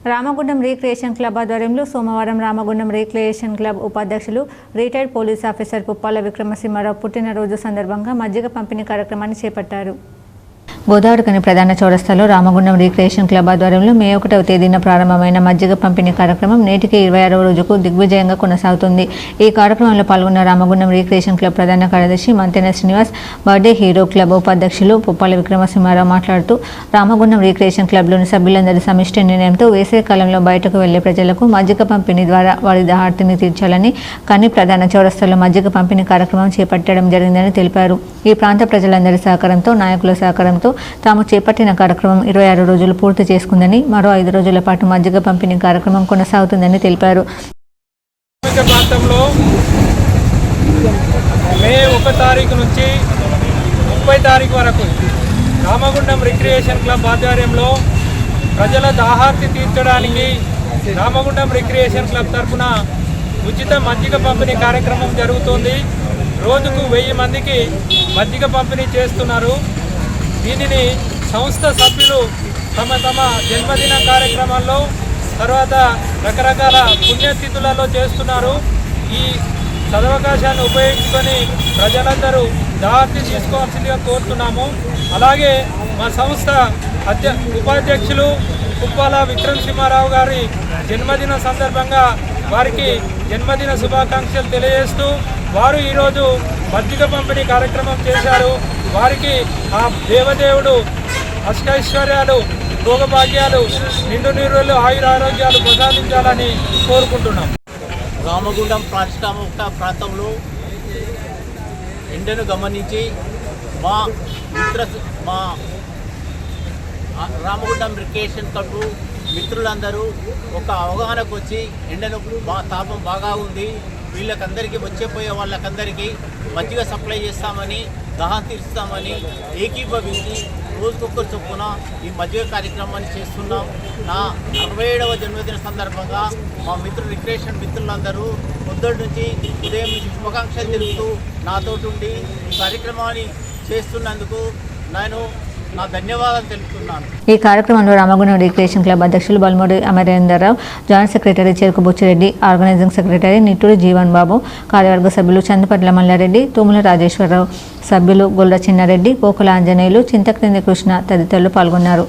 Ramagundam recreation club ఆధ్వర్యంలో సోమవారం Ramagundam recreation club ఉపాధ్యక్షులు రిటైర్డ్ పోలీస్ ఆఫీసర్ పుప్పాల విక్రమసింహారావు పుట్టినరోజు సందర్భంగా మజ్జిగ పంపిణీ కార్యక్రమాన్ని చేపట్టారు. గోదావరిఖని ప్రధాన చౌరస్తాలో రామగుండం రీక్రియేషన్ క్లబ్ ఆధ్వర్యంలో మే 1వ తేదీన ప్రారంభమైన మజ్జిగ పంపిణీ కార్యక్రమం నేటికి 26వ రోజుకు దిగ్విజయంగా కొనసాగుతుంది. ఈ కార్యక్రమంలో పాల్గొన్న రామగుండం రీక్రియేషన్ క్లబ్ ప్రధాన కార్యదర్శి Manthena Srinivas, birthday hero club ఉపాధ్యక్షులు పుప్పాల విక్రమసింహారావు మాట్లాడుతూ రామగుండం రీక్రియేషన్ క్లబ్లోని సభ్యులందరి సమిష్టి నిర్ణయంతో వేసవి కాలంలో బయటకు వెళ్లే ప్రజలకు మజ్జిగ పంపిణీ ద్వారా వారి దాహార్తిని తీర్చాలని కని ప్రధాన చౌరస్తాలో మజ్జిగ పంపిణీ కార్యక్రమం చేపట్టడం జరిగిందని తెలిపారు. ఈ ప్రాంత ప్రజలందరి సహకారంతో, నాయకుల సహకారంతో తాము చేపట్టిన కార్యక్రమం 26 రోజులు పూర్తి చేసుకుందని, మరో 5 రోజుల పాటు మజ్జిగ పంపిణీ కార్యక్రమం కొనసాగుతుందని తెలిపారు. మే 1 తారీఖు నుంచి 30 తారీఖు వరకు రామగుండం రిక్రియేషన్ క్లబ్ ఆధ్వర్యంలో ప్రజల దాహార్తి తీర్చడానికి రామగుండం రిక్రియేషన్ క్లబ్ తరఫున ఉచిత మజ్జిగ పంపిణీ కార్యక్రమం జరుగుతుంది. రోజుకు 1000 మందికి మజ్జిగ పంపిణీ చేస్తున్నారు. దీనిని సంస్థ సభ్యులు తమ జన్మదిన కార్యక్రమాల్లో, తర్వాత రకరకాల పుణ్యతిథులలో చేస్తున్నారు. ఈ సదవకాశాన్ని ఉపయోగించుకొని ప్రజలందరూ దాహార్తి తీసుకోవాల్సిందిగా కోరుతున్నాము. అలాగే మా సంస్థ ఉపాధ్యక్షులు పుప్పాల విక్రమసింహారావు గారి జన్మదిన సందర్భంగా వారికి జన్మదిన శుభాకాంక్షలు తెలియజేస్తూ వారు ఈరోజు మజ్జిగ పంపిణీ కార్యక్రమం చేశారు. వారికి ఆ దేవదేవుడు అష్టైశ్వర్యాలు, భోగభాగ్యాలు, నిండు నీరులు, ఆయురారోగ్యాలు ప్రసాదించాలని కోరుకుంటున్నాం. రామగుండం పారిశ్రామిక ప్రాంతంలో ఎండను గమనించి మా రామగుండం రిక్రియేషన్ క్లబ్ మిత్రులందరూ ఒక అవగాహనకు వచ్చి ఎండను తాపం బాగా ఉంది, వీళ్ళకందరికీ వచ్చేపోయే వాళ్ళకందరికీ మజ్జిగ సప్లై చేస్తామని, దాహం తీరుస్తామని ఏకీభవించి రోజుకొకరు చొప్పున ఈ మజ్జిగ కార్యక్రమాన్ని చేస్తున్నాం. నా 67వ జన్మదిన సందర్భంగా మా రిక్రియేషన్ మిత్రులందరూ పొద్దుటి నుంచి ఉదయం నుంచి శుభాకాంక్షలు తెలుపుతూ నాతోటి ఉండి ఈ కార్యక్రమాన్ని చేస్తున్నందుకు నేను నా ధన్యవాదాలు తెలుపుతున్నాను. ఈ కార్యక్రమంలో రామగుండం రీక్రియేషన్ క్లబ్ అధ్యక్షులు బల్మూడి అమరేందర్రావు, జాయింట్ సెక్రటరీ చెరుకు బుచ్చిరెడ్డి, ఆర్గనైజింగ్ సెక్రటరీ నిట్టూరి జీవన్ బాబు, కార్యవర్గ సభ్యులు చందుపట్ల మల్లారెడ్డి, తుముల రాజేశ్వరరావు, సభ్యులు గొల్ల చిన్నారెడ్డి, పోకుల ఆంజనేయులు, చింతక్రింది కృష్ణ తదితరులు పాల్గొన్నారు.